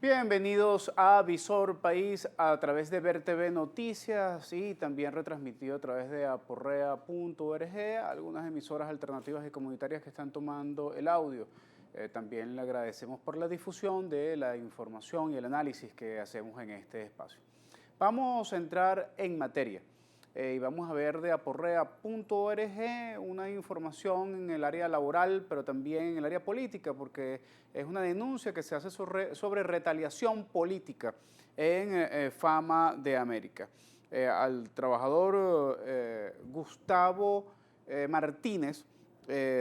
Bienvenidos a Visor País a través de Ver TV Noticias y también retransmitido a través de aporrea.org, algunas emisoras alternativas y comunitarias que están tomando el audio. También le agradecemos por la difusión de la información y el análisis que hacemos en este espacio. Vamos a entrar en materia. Y vamos a ver de aporrea.org una información en el área laboral, pero también en el área política, porque es una denuncia que se hace sobre retaliación política en Fama de América. Al trabajador Gustavo Martínez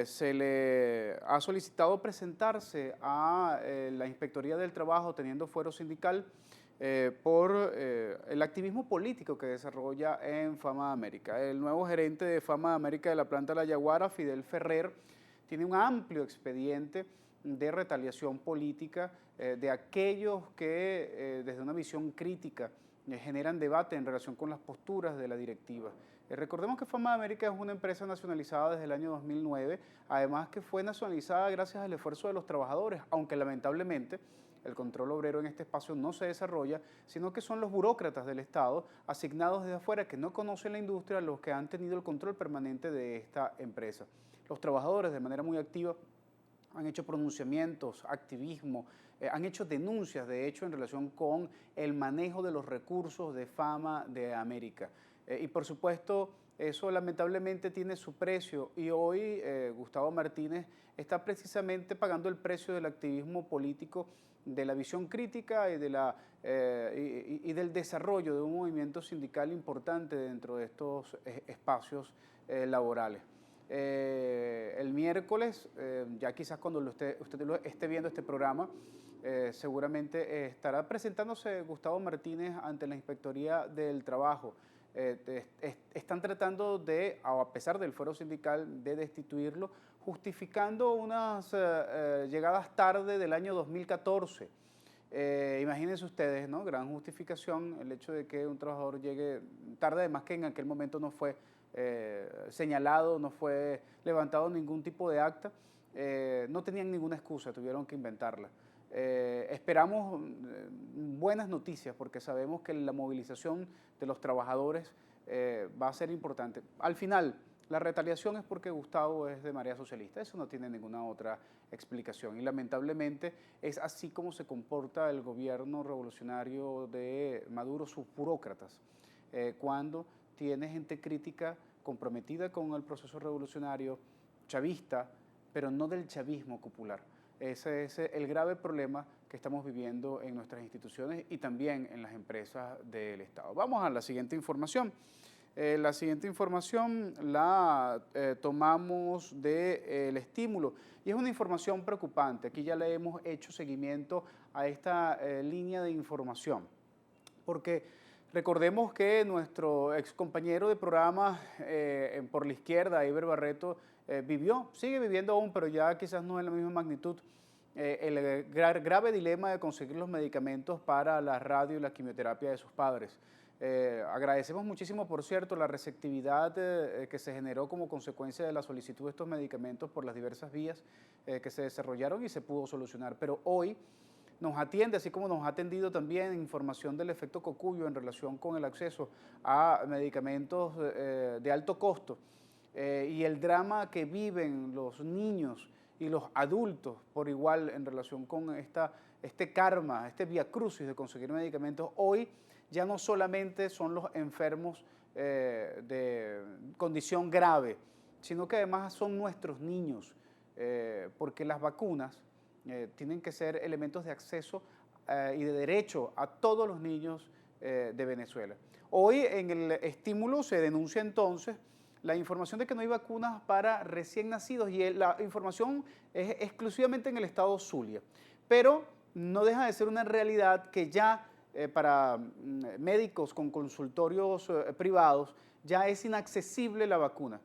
se le ha solicitado presentarse a la Inspectoría del Trabajo teniendo fuero sindical por el activismo político que desarrolla en Fama de América. El nuevo gerente de Fama de América de la planta La Yaguara, Fidel Ferrer, tiene un amplio expediente de retaliación política de aquellos que desde una visión crítica generan debate en relación con las posturas de la directiva. Recordemos que Fama de América es una empresa nacionalizada desde el año 2009, además que fue nacionalizada gracias al esfuerzo de los trabajadores, aunque lamentablemente el control obrero en este espacio no se desarrolla, sino que son los burócratas del Estado asignados desde afuera que no conocen la industria los que han tenido el control permanente de esta empresa. Los trabajadores de manera muy activa han hecho pronunciamientos, activismo, han hecho denuncias, de hecho, en relación con el manejo de los recursos de Fama de América. Y por supuesto, eso lamentablemente tiene su precio y hoy Gustavo Martínez está precisamente pagando el precio del activismo político, de la visión crítica y, y del desarrollo de un movimiento sindical importante dentro de estos espacios laborales. El miércoles, ya quizás cuando usted esté viendo este programa, seguramente estará presentándose Gustavo Martínez ante la Inspectoría del Trabajo. Están tratando de, a pesar del fuero sindical, de destituirlo, justificando unas llegadas tarde del año 2014. Imagínense ustedes, ¿no? Gran justificación el hecho de que un trabajador llegue tarde, además que en aquel momento no fue señalado, no fue levantado ningún tipo de acta, no tenían ninguna excusa, tuvieron que inventarla. Esperamos buenas noticias porque sabemos que la movilización de los trabajadores va a ser importante. Al final, la retaliación es porque Gustavo es de Marea Socialista, eso no tiene ninguna otra explicación y lamentablemente es así como se comporta el gobierno revolucionario de Maduro, sus burócratas, cuando tiene gente crítica comprometida con el proceso revolucionario chavista, pero no del chavismo popular. Ese es el grave problema que estamos viviendo en nuestras instituciones y también en las empresas del Estado. Vamos a la siguiente información. La siguiente información la tomamos del estímulo y es una información preocupante. Aquí ya le hemos hecho seguimiento a esta línea de información, porque recordemos que nuestro ex compañero de programa por la izquierda, Iber Barreto, sigue viviendo aún, pero ya quizás no en la misma magnitud, el grave dilema de conseguir los medicamentos para la radio y la quimioterapia de sus padres. Agradecemos muchísimo, por cierto, la receptividad que se generó como consecuencia de la solicitud de estos medicamentos por las diversas vías que se desarrollaron y se pudo solucionar. Pero hoy nos atiende, así como nos ha atendido también información del efecto Cocuyo en relación con el acceso a medicamentos de alto costo y el drama que viven los niños y los adultos por igual en relación con este karma, este viacrucis de conseguir medicamentos. Hoy ya no solamente son los enfermos de condición grave, sino que además son nuestros niños, porque las vacunas tienen que ser elementos de acceso y de derecho a todos los niños de Venezuela. Hoy en el estímulo se denuncia entonces la información de que no hay vacunas para recién nacidos y la información es exclusivamente en el estado Zulia, pero no deja de ser una realidad que ya para médicos con consultorios privados ya es inaccesible la vacuna.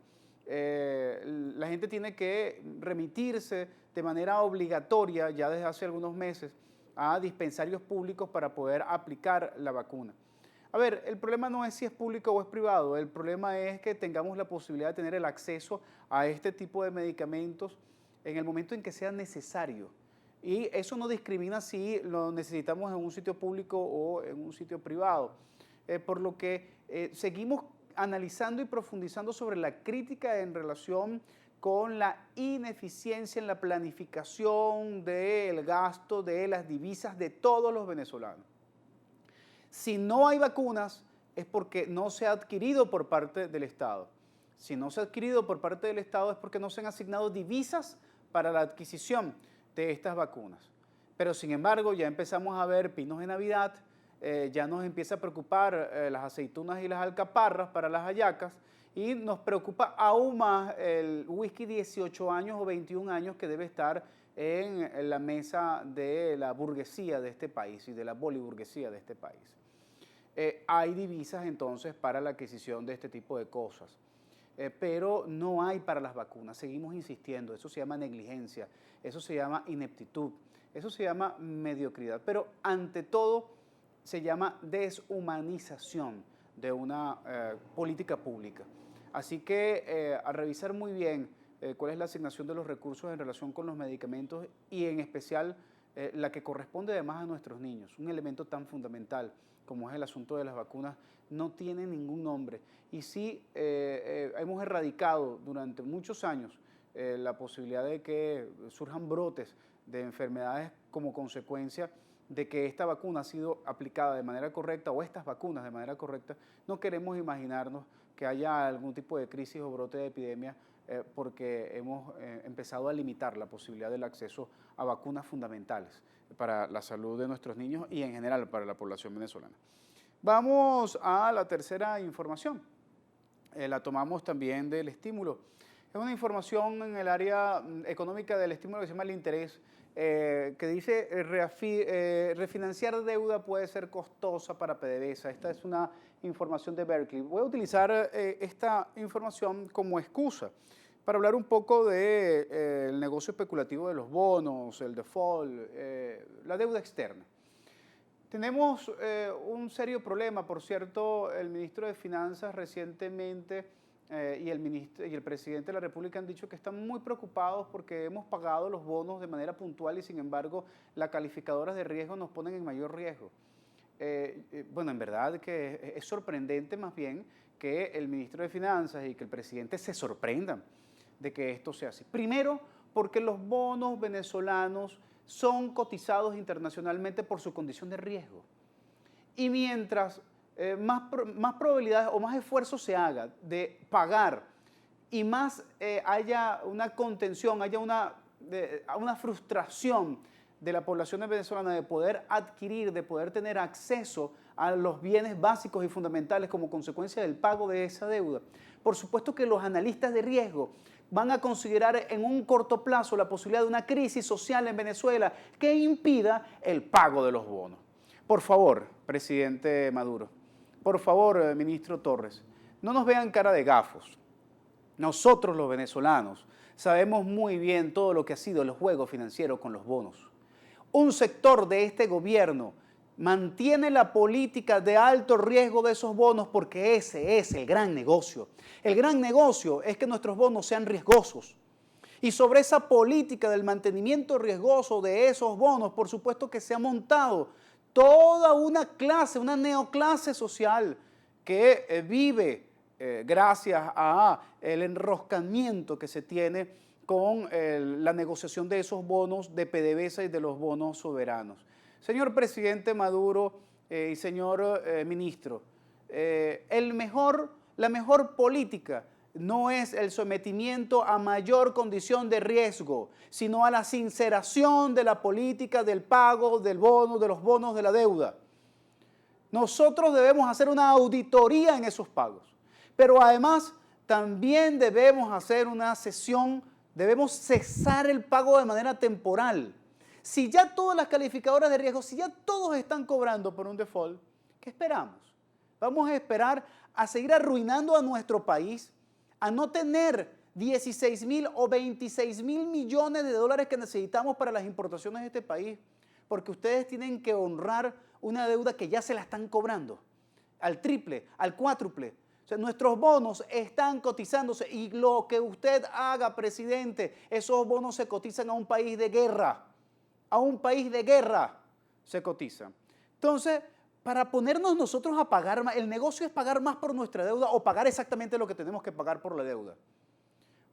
La gente tiene que remitirse de manera obligatoria ya desde hace algunos meses a dispensarios públicos para poder aplicar la vacuna. A ver, el problema no es si es público o es privado, el problema es que tengamos la posibilidad de tener el acceso a este tipo de medicamentos en el momento en que sea necesario. Y eso no discrimina si lo necesitamos en un sitio público o en un sitio privado. Por lo que seguimos analizando y profundizando sobre la crítica en relación con la ineficiencia en la planificación del gasto de las divisas de todos los venezolanos. Si no hay vacunas es porque no se ha adquirido por parte del Estado. Si no se ha adquirido por parte del Estado es porque no se han asignado divisas para la adquisición de estas vacunas. Pero sin embargo ya empezamos a ver pinos de Navidad, ya nos empieza a preocupar las aceitunas y las alcaparras para las hallacas y nos preocupa aún más el whisky 18 años o 21 años que debe estar en la mesa de la burguesía de este país y de la boliburguesía de este país. Hay divisas entonces para la adquisición de este tipo de cosas, pero no hay para las vacunas. Seguimos insistiendo, eso se llama negligencia, eso se llama ineptitud, eso se llama mediocridad, pero ante todo se llama deshumanización de una política pública. Así que a revisar muy bien cuál es la asignación de los recursos en relación con los medicamentos y en especial la que corresponde además a nuestros niños, un elemento tan fundamental como es el asunto de las vacunas, no tiene ningún nombre. Y sí, hemos erradicado durante muchos años la posibilidad de que surjan brotes de enfermedades como consecuencia de que esta vacuna ha sido aplicada de manera correcta o estas vacunas de manera correcta. No queremos imaginarnos que haya algún tipo de crisis o brote de epidemia porque hemos empezado a limitar la posibilidad del acceso a vacunas fundamentales para la salud de nuestros niños y en general para la población venezolana. Vamos a la tercera información. La tomamos también del estímulo. Es una información en el área económica del estímulo que se llama el interés, que dice refinanciar deuda puede ser costosa para PDVSA. Esta es una información de Berkeley. Voy a utilizar esta información como excusa para hablar un poco del negocio especulativo de los bonos, el default, la deuda externa. Tenemos un serio problema, por cierto, el ministro de Finanzas recientemente y el presidente de la República han dicho que están muy preocupados porque hemos pagado los bonos de manera puntual y sin embargo las calificadoras de riesgo nos ponen en mayor riesgo. Bueno, en verdad que es sorprendente más bien que el ministro de Finanzas y que el presidente se sorprendan de que esto sea así. Primero, porque los bonos venezolanos son cotizados internacionalmente por su condición de riesgo. Y mientras más probabilidades o más esfuerzo se haga de pagar y más haya una contención, haya una frustración de la población venezolana de poder adquirir, de poder tener acceso a los bienes básicos y fundamentales como consecuencia del pago de esa deuda. Por supuesto que los analistas de riesgo van a considerar en un corto plazo la posibilidad de una crisis social en Venezuela que impida el pago de los bonos. Por favor, presidente Maduro, por favor, ministro Torres, no nos vean cara de gafos. Nosotros los venezolanos sabemos muy bien todo lo que ha sido el juego financiero con los bonos. Un sector de este gobierno mantiene la política de alto riesgo de esos bonos porque ese es el gran negocio. El gran negocio es que nuestros bonos sean riesgosos. Y sobre esa política del mantenimiento riesgoso de esos bonos, por supuesto que se ha montado toda una clase, una neoclase social que vive gracias a el enroscamiento que se tiene con la negociación de esos bonos de PDVSA y de los bonos soberanos. Señor presidente Maduro y señor ministro, la mejor política no es el sometimiento a mayor condición de riesgo, sino a la sinceración de la política del pago del bono, de los bonos de la deuda. Nosotros debemos hacer una auditoría en esos pagos, pero además también debemos hacer una sesión, debemos cesar el pago de manera temporal. Si ya todas las calificadoras de riesgo, si ya todos están cobrando por un default, ¿qué esperamos? Vamos a esperar a seguir arruinando a nuestro país, a no tener 16.000 o 26.000 millones de dólares que necesitamos para las importaciones de este país, porque ustedes tienen que honrar una deuda que ya se la están cobrando, al triple, al cuádruple. O sea, nuestros bonos están cotizándose y lo que usted haga, presidente, esos bonos se cotizan a un país de guerra. A un país de guerra se cotizan. Entonces, para ponernos nosotros a pagar más, el negocio es pagar más por nuestra deuda o pagar exactamente lo que tenemos que pagar por la deuda.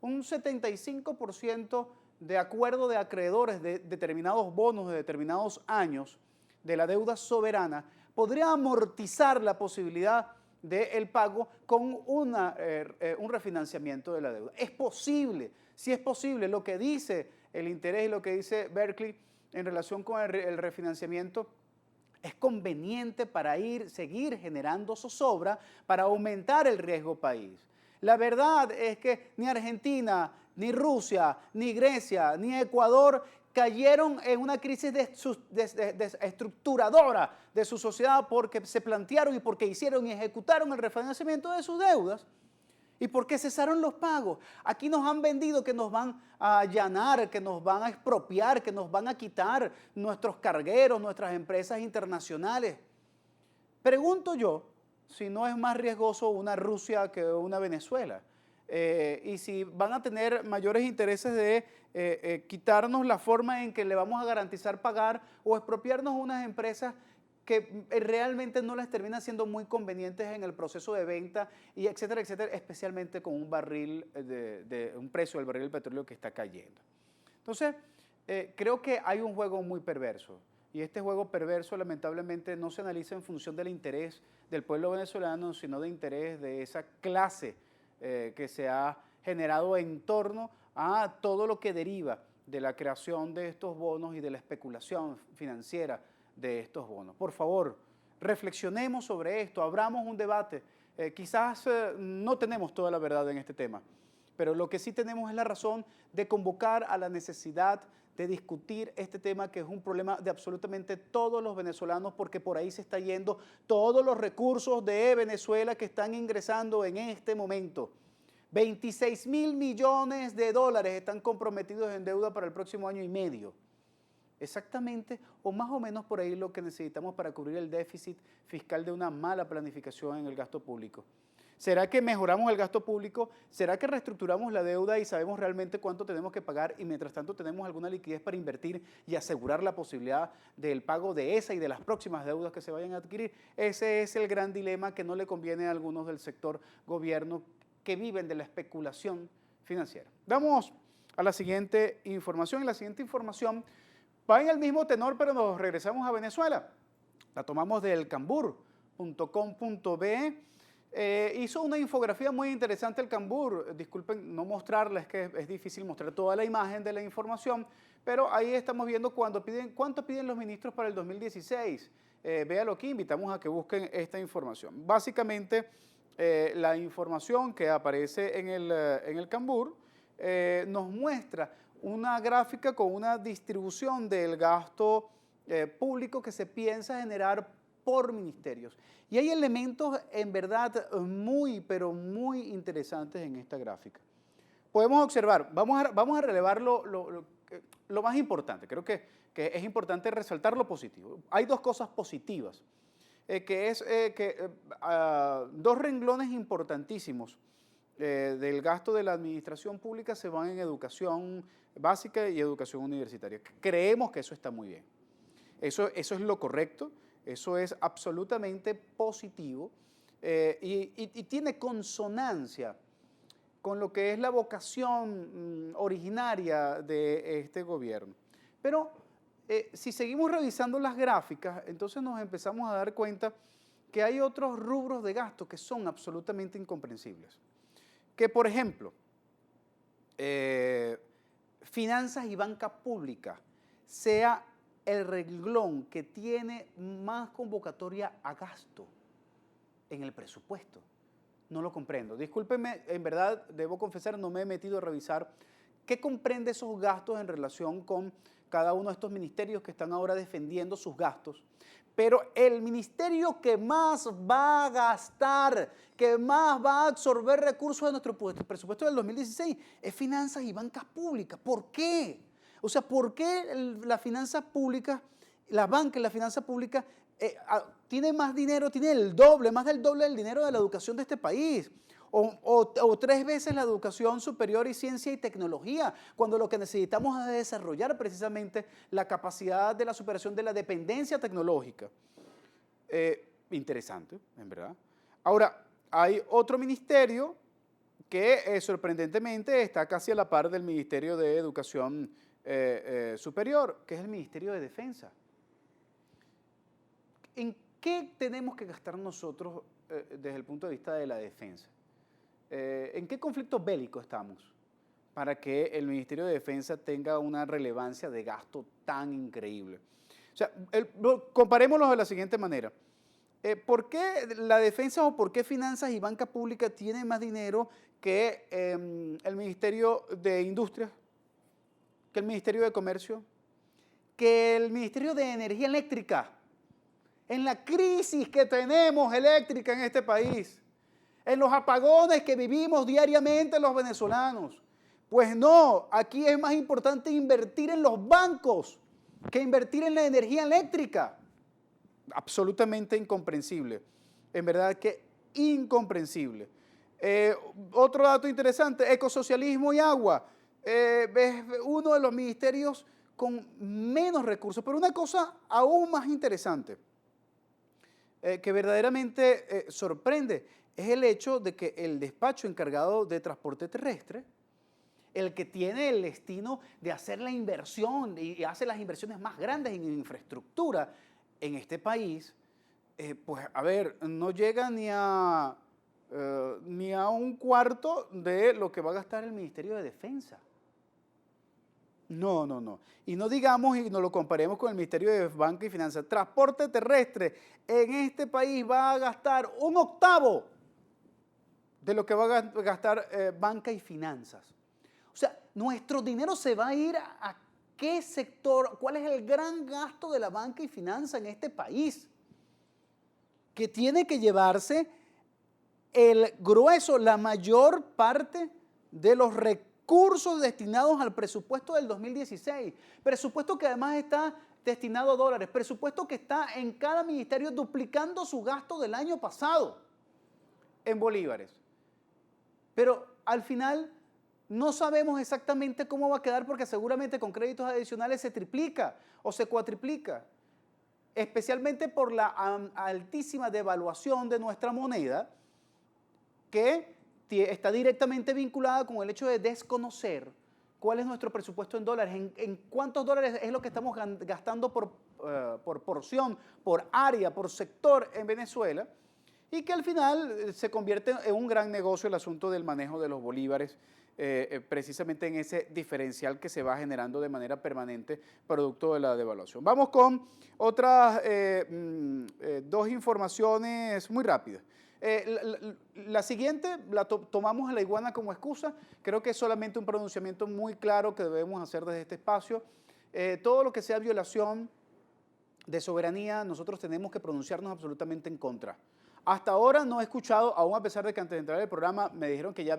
Un 75% de acuerdo de acreedores de determinados bonos de determinados años de la deuda soberana podría amortizar la posibilidad del pago con un refinanciamiento de la deuda. Es posible, sí es posible. Lo que dice el interés y lo que dice Berkeley en relación con el refinanciamiento es conveniente para seguir generando zozobra para aumentar el riesgo país. La verdad es que ni Argentina, ni Rusia, ni Grecia, ni Ecuador cayeron en una crisis estructuradora de su sociedad porque se plantearon y porque hicieron y ejecutaron el refinanciamiento de sus deudas y porque cesaron los pagos. Aquí nos han vendido que nos van a allanar, que nos van a expropiar, que nos van a quitar nuestros cargueros, nuestras empresas internacionales. Pregunto yo si no es más riesgoso una Rusia que una Venezuela. Y si van a tener mayores intereses de quitarnos la forma en que le vamos a garantizar pagar o expropiarnos unas empresas que realmente no les termina siendo muy convenientes en el proceso de venta y etcétera, etcétera, especialmente con un barril un precio del barril del petróleo que está cayendo. Entonces, creo que hay un juego muy perverso y este juego perverso lamentablemente no se analiza en función del interés del pueblo venezolano, sino de interés de esa clase que se ha generado en torno a todo lo que deriva de la creación de estos bonos y de la especulación financiera de estos bonos. Por favor, reflexionemos sobre esto, abramos un debate. Quizás no tenemos toda la verdad en este tema, pero lo que sí tenemos es la razón de convocar a la necesidad de discutir este tema que es un problema de absolutamente todos los venezolanos porque por ahí se está yendo todos los recursos de Venezuela que están ingresando en este momento. 26.000 millones de dólares están comprometidos en deuda para el próximo año y medio. Exactamente o más o menos por ahí lo que necesitamos para cubrir el déficit fiscal de una mala planificación en el gasto público. ¿Será que mejoramos el gasto público? ¿Será que reestructuramos la deuda y sabemos realmente cuánto tenemos que pagar y mientras tanto tenemos alguna liquidez para invertir y asegurar la posibilidad del pago de esa y de las próximas deudas que se vayan a adquirir? Ese es el gran dilema que no le conviene a algunos del sector gobierno que viven de la especulación financiera. Vamos a la siguiente información. Y la siguiente información va en el mismo tenor, pero nos regresamos a Venezuela. La tomamos del cambur.com.be. Hizo una infografía muy interesante el Cambur. Disculpen no mostrarla, es que es difícil mostrar toda la imagen de la información, pero ahí estamos viendo cuánto piden los ministros para el 2016. Véalo aquí, invitamos a que busquen esta información. Básicamente, la información que aparece en el Cambur nos muestra una gráfica con una distribución del gasto público que se piensa generar por ministerios. Y hay elementos en verdad muy, pero muy interesantes en esta gráfica. Podemos observar, vamos a relevar lo más importante, creo que es importante resaltar lo positivo. Hay dos cosas positivas, dos renglones importantísimos del gasto de la administración pública se van en educación básica y educación universitaria. Creemos que eso está muy bien. Eso es lo correcto, eso es absolutamente positivo y tiene consonancia con lo que es la vocación originaria de este gobierno. Pero si seguimos revisando las gráficas, entonces nos empezamos a dar cuenta que hay otros rubros de gasto que son absolutamente incomprensibles. Que, por ejemplo, finanzas y banca pública sea el renglón que tiene más convocatoria a gasto en el presupuesto. No lo comprendo. Discúlpenme, en verdad, debo confesar, no me he metido a revisar qué comprende esos gastos en relación con cada uno de estos ministerios que están ahora defendiendo sus gastos. Pero el ministerio que más va a gastar, que más va a absorber recursos de nuestro presupuesto del 2016 es finanzas y bancas públicas. ¿Por qué? O sea, ¿por qué las finanzas públicas la banca y la finanza pública tiene más dinero, tiene el doble, más del doble del dinero de la educación de este país. O 3 veces la educación superior y ciencia y tecnología, cuando lo que necesitamos es desarrollar precisamente la capacidad de la superación de la dependencia tecnológica. Interesante, en verdad. Ahora, hay otro ministerio que sorprendentemente está casi a la par del Ministerio de Educación Superior, que es el Ministerio de Defensa. ¿En qué tenemos que gastar nosotros desde el punto de vista de la defensa? ¿En qué conflicto bélico estamos para que el Ministerio de Defensa tenga una relevancia de gasto tan increíble? O sea, comparémoslo de la siguiente manera. ¿Por qué la defensa o por qué finanzas y banca pública tienen más dinero que el Ministerio de Industria, que el Ministerio de Comercio, que el Ministerio de Energía Eléctrica? En la crisis que tenemos eléctrica en este país, en los apagones que vivimos diariamente los venezolanos. Pues no, aquí es más importante invertir en los bancos que invertir en la energía eléctrica. Absolutamente incomprensible. En verdad que incomprensible. Otro dato interesante, ecosocialismo y agua. Es uno de los ministerios con menos recursos, pero una cosa aún más interesante, que verdaderamente sorprende, es el hecho de que el despacho encargado de transporte terrestre, el que tiene el destino de hacer la inversión y hace las inversiones más grandes en infraestructura en este país, pues a ver, no llega ni a un cuarto de lo que va a gastar el Ministerio de Defensa. No, no, no. Y no digamos y nos lo comparemos con el Ministerio de Banca y Finanzas. Transporte terrestre en este país va a gastar 1/8 de lo que va a gastar banca y finanzas. O sea, nuestro dinero se va a ir a qué sector, cuál es el gran gasto de la banca y finanzas en este país, que tiene que llevarse el grueso, la mayor parte de los recursos destinados al presupuesto del 2016, presupuesto que además está destinado a dólares, presupuesto que está en cada ministerio duplicando su gasto del año pasado en bolívares. Pero al final no sabemos exactamente cómo va a quedar porque seguramente con créditos adicionales se triplica o se cuatriplica, especialmente por la altísima devaluación de nuestra moneda, que está directamente vinculada con el hecho de desconocer cuál es nuestro presupuesto en dólares, en cuántos dólares es lo que estamos gastando por porción, por área, por sector en Venezuela, y que al final se convierte en un gran negocio el asunto del manejo de los bolívares, precisamente en ese diferencial que se va generando de manera permanente producto de la devaluación. Vamos con otras 2 informaciones muy rápidas. La siguiente la tomamos a la iguana como excusa. Creo que es solamente un pronunciamiento muy claro que debemos hacer desde este espacio. Todo lo que sea violación de soberanía, nosotros tenemos que pronunciarnos absolutamente en contra. Hasta ahora no he escuchado, aún a pesar de que antes de entrar al programa me dijeron que ya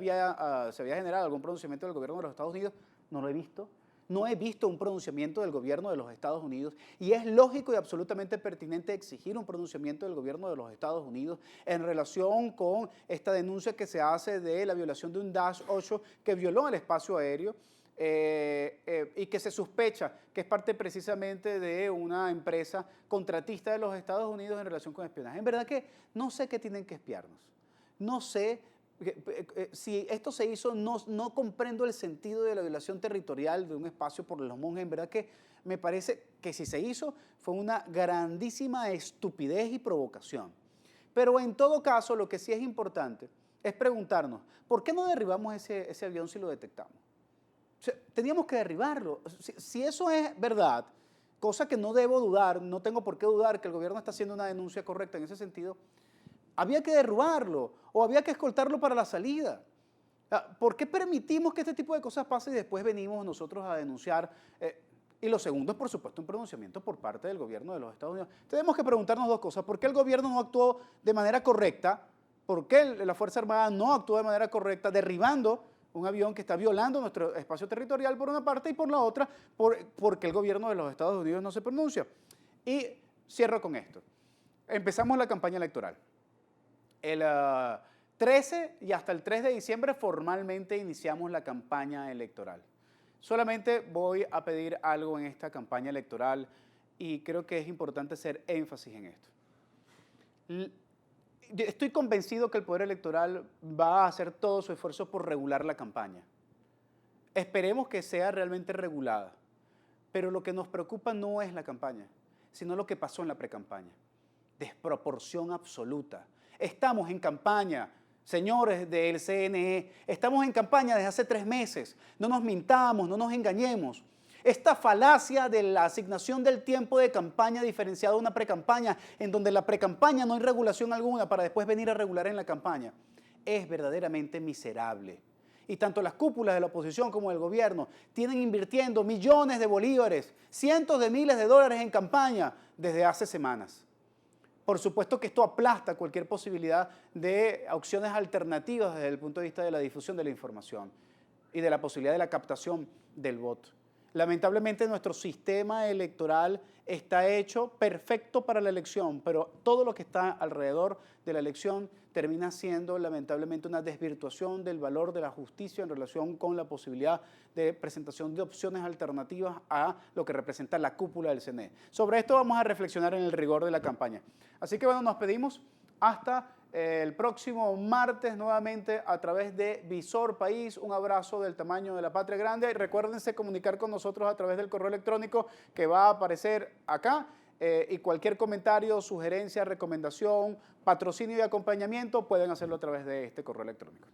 se había generado algún pronunciamiento del gobierno de los Estados Unidos. No lo he visto. No he visto un pronunciamiento del gobierno de los Estados Unidos y es lógico y absolutamente pertinente exigir un pronunciamiento del gobierno de los Estados Unidos en relación con esta denuncia que se hace de la violación de un Dash 8 que violó el espacio aéreo y que se sospecha que es parte precisamente de una empresa contratista de los Estados Unidos en relación con espionaje. En verdad que no sé qué tienen que espiarnos. No sé. Si esto se hizo, no comprendo el sentido de la violación territorial de un espacio por los monjes. En verdad que me parece que si se hizo fue una grandísima estupidez y provocación. Pero en todo caso, lo que sí es importante es preguntarnos, ¿por qué no derribamos ese avión si lo detectamos? O sea, teníamos que derribarlo. Si eso es verdad, cosa que no debo dudar, no tengo por qué dudar que el gobierno está haciendo una denuncia correcta en ese sentido, había que derrubarlo o había que escoltarlo para la salida. ¿Por qué permitimos que este tipo de cosas pasen y después venimos nosotros a denunciar? Y lo segundo es, por supuesto, un pronunciamiento por parte del gobierno de los Estados Unidos. Tenemos que preguntarnos 2 cosas. ¿Por qué el gobierno no actuó de manera correcta? ¿Por qué la Fuerza Armada no actuó de manera correcta derribando un avión que está violando nuestro espacio territorial por una parte y por la otra, porque el gobierno de los Estados Unidos no se pronuncia? Y cierro con esto. Empezamos la campaña electoral. El 13 y hasta el 3 de diciembre formalmente iniciamos la campaña electoral. Solamente voy a pedir algo en esta campaña electoral y creo que es importante hacer énfasis en esto. Estoy convencido que el Poder Electoral va a hacer todo su esfuerzo por regular la campaña. Esperemos que sea realmente regulada, pero lo que nos preocupa no es la campaña, sino lo que pasó en la precampaña. Desproporción absoluta. Estamos en campaña, señores del CNE, estamos en campaña desde hace 3 meses. No nos mintamos, no nos engañemos. Esta falacia de la asignación del tiempo de campaña diferenciada a una precampaña, en donde la precampaña no hay regulación alguna para después venir a regular en la campaña, es verdaderamente miserable. Y tanto las cúpulas de la oposición como del gobierno tienen invirtiendo millones de bolívares, cientos de miles de dólares en campaña desde hace semanas. Por supuesto que esto aplasta cualquier posibilidad de opciones alternativas desde el punto de vista de la difusión de la información y de la posibilidad de la captación del voto. Lamentablemente nuestro sistema electoral está hecho perfecto para la elección, pero todo lo que está alrededor de la elección termina siendo lamentablemente una desvirtuación del valor de la justicia en relación con la posibilidad de presentación de opciones alternativas a lo que representa la cúpula del CNE. Sobre esto vamos a reflexionar en el rigor de la campaña. Así que bueno, nos pedimos hasta el próximo martes nuevamente a través de Visor País. Un abrazo del tamaño de la patria grande. Y recuérdense comunicar con nosotros a través del correo electrónico que va a aparecer acá. Y cualquier comentario, sugerencia, recomendación, patrocinio y acompañamiento pueden hacerlo a través de este correo electrónico.